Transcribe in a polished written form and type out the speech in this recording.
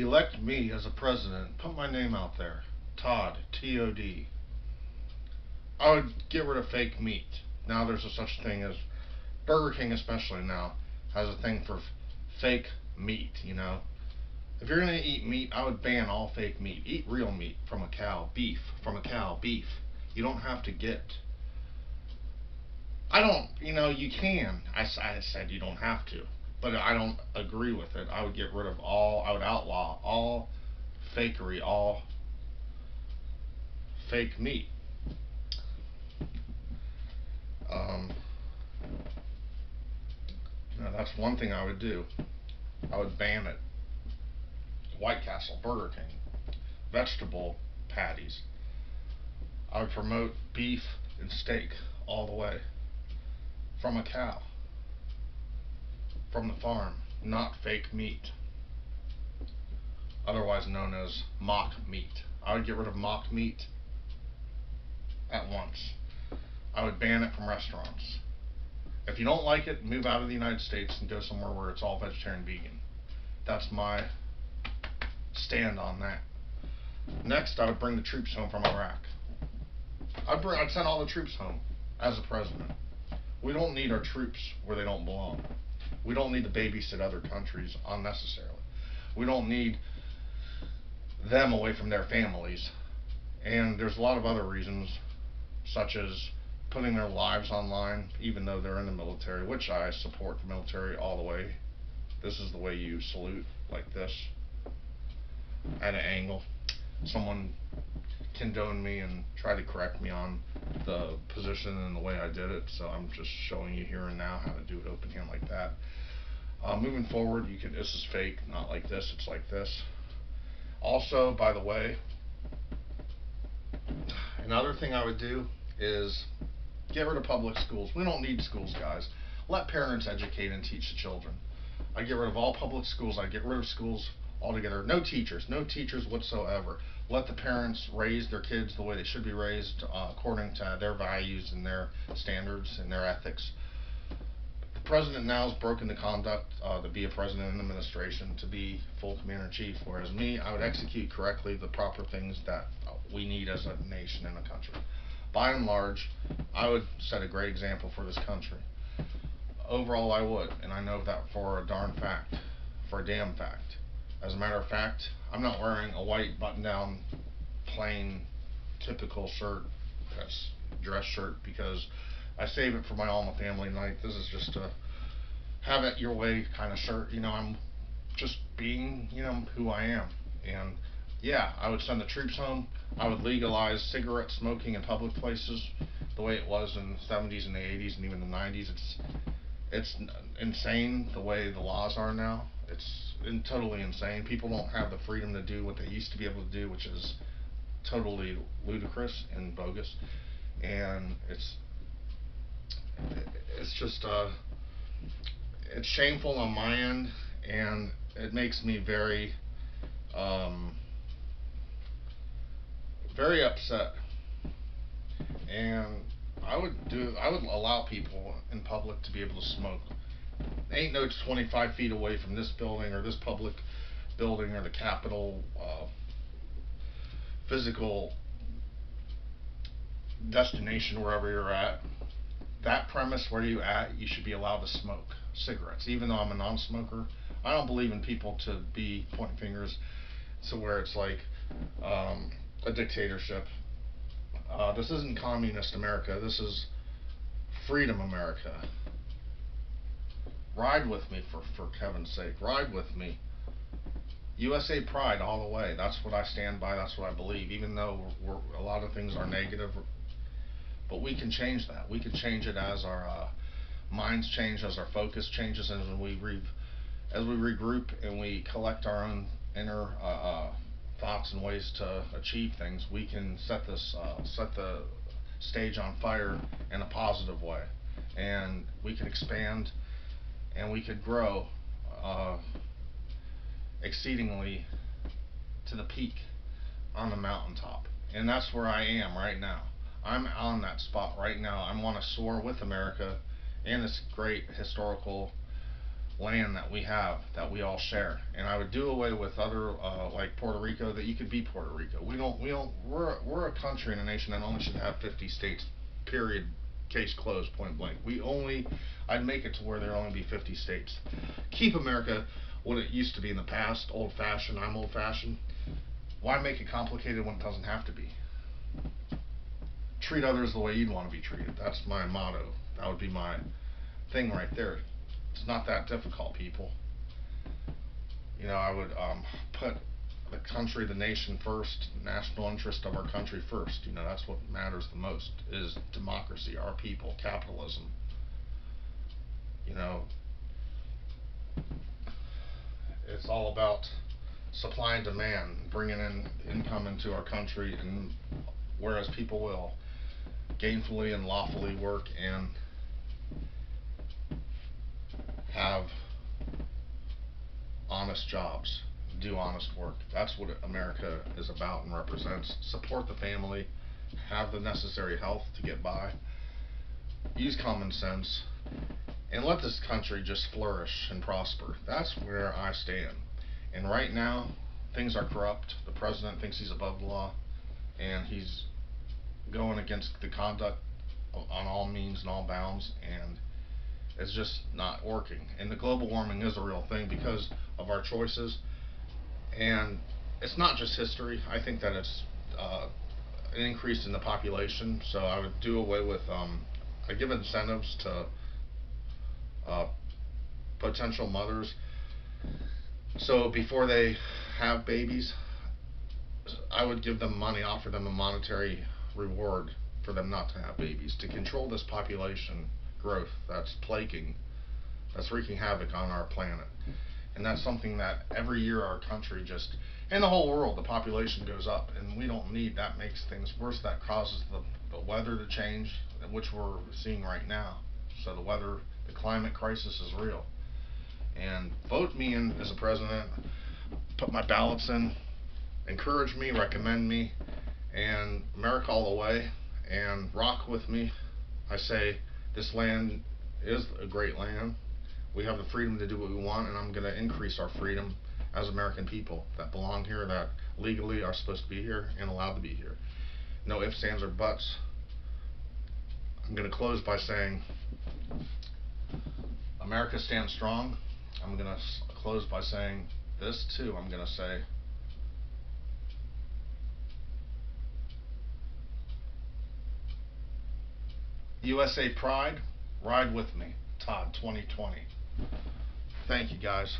elect me as a president, put my name out there, Todd, T-O-D. I would get rid of fake meat. Now there's a such thing as Burger King, especially now, has a thing for fake meat. If you're gonna eat meat, I would ban all fake meat. Eat real meat from a cow, beef from a cow, beef. You don't have to get. I don't. You can. I said you don't have to, but I don't agree with it. I would get rid of all. I would outlaw all fakery, all fake meat. Um, that's one thing I would do. I would ban it. White Castle, Burger King, vegetable patties. I would promote beef and steak all the way from a cow, from the farm, not fake meat, otherwise known as mock meat. I would get rid of mock meat at once. I would ban it from restaurants. If you don't like it, move out of the United States and go somewhere where it's all vegetarian, vegan. That's my stand on that. Next, I would bring the troops home from Iraq. I'd send all the troops home as a president. We don't need our troops where they don't belong. We don't need to babysit other countries unnecessarily. We don't need them away from their families. And there's a lot of other reasons, such as putting their lives online, even though they're in the military, which I support the military all the way. This is the way you salute, like this, at an angle. Someone condoned me and tried to correct me on the position and the way I did it, so I'm just showing you here and now how to do it open hand like that. Moving forward, this is fake, not like this, it's like this. Also, by the way, another thing I would do is get rid of public schools. We don't need schools, guys. Let parents educate and teach the children. I get rid of all public schools. I get rid of schools altogether. No teachers whatsoever. Let the parents raise their kids the way they should be raised, according to their values and their standards and their ethics. The president now has broken the conduct to be a president in administration, to be full commander-in-chief, whereas me, I would execute correctly the proper things that we need as a nation and a country. By and large, I would set a great example for this country. Overall, I would, and I know that for a darn fact, for a damn fact. As a matter of fact, I'm not wearing a white button-down, plain, typical shirt, that's dress shirt, because I save it for my alma family night. This is just a have it your way kind of shirt. I'm just being, who I am. And yeah, I would send the troops home. I would legalize cigarette smoking in public places the way it was in the 70s and the 80s and even the 90s. It's insane the way the laws are now. It's totally insane. People don't have the freedom to do what they used to be able to do, which is totally ludicrous and bogus. And it's just it's shameful on my end, and it makes me very very upset. And I would allow people in public to be able to smoke. Ain't no 25 feet away from this building or this public building or the Capitol physical destination, wherever you're at. That premise where you at, you should be allowed to smoke cigarettes. Even though I'm a non-smoker, I don't believe in people to be pointing fingers to where it's like a dictatorship. This isn't communist America. This is freedom America. Ride with me, for heaven's sake. Ride with me. USA pride all the way. That's what I stand by. That's what I believe. Even though a lot of things are negative, but we can change that. We can change it as our minds change, as our focus changes, and as we regroup and we collect our own inner thoughts and ways to achieve things. We can set the stage on fire in a positive way, and we can expand and we could grow exceedingly to the peak on the mountaintop. And that's where I am right now. I'm on that spot right now. I want to soar with America and this great historical land that we have that we all share. And I would do away with other like Puerto Rico, that you could be Puerto Rico. We're a country and a nation that only should have 50 states. Period. Case closed. Point blank. I'd make it to where there only be 50 states. Keep America what it used to be in the past. Old fashioned. I'm old fashioned. Why make it complicated when it doesn't have to be? Treat others the way you'd want to be treated. That's my motto. That would be my thing right there. It's not that difficult, people. I would put the country, the nation first, national interest of our country first. That's what matters the most, is democracy, our people, capitalism. It's all about supply and demand, bringing in income into our country, and whereas people will gainfully and lawfully work and have honest jobs, do honest work. That's what America is about and represents. Support the family, have the necessary health to get by, use common sense, and let this country just flourish and prosper. That's where I stand. And right now, things are corrupt. The president thinks he's above the law, and he's going against the conduct on all means and all bounds, and it's just not working. And the global warming is a real thing because of our choices, and it's not just history. I think that it's an increase in the population. So I would do away with I give incentives to potential mothers. So before they have babies, I would give them money, offer them a monetary reward for them not to have babies, to control this population growth that's wreaking havoc on our planet. And that's something that every year our country and the whole world, the population goes up, and we don't need that. Makes things worse. That causes the weather to change, which we're seeing right now. So the climate crisis is real. And vote me in as a president, put my ballots in, encourage me, recommend me, and America all the way, and rock with me. I say this land is a great land. We have the freedom to do what we want, and I'm going to increase our freedom as American people that belong here, that legally are supposed to be here and allowed to be here. No ifs, ands, or buts. I'm going to close by saying America stands strong. I'm going to close by saying this too. I'm going to say USA Pride, ride with me. Todd 2020. Thank you, guys.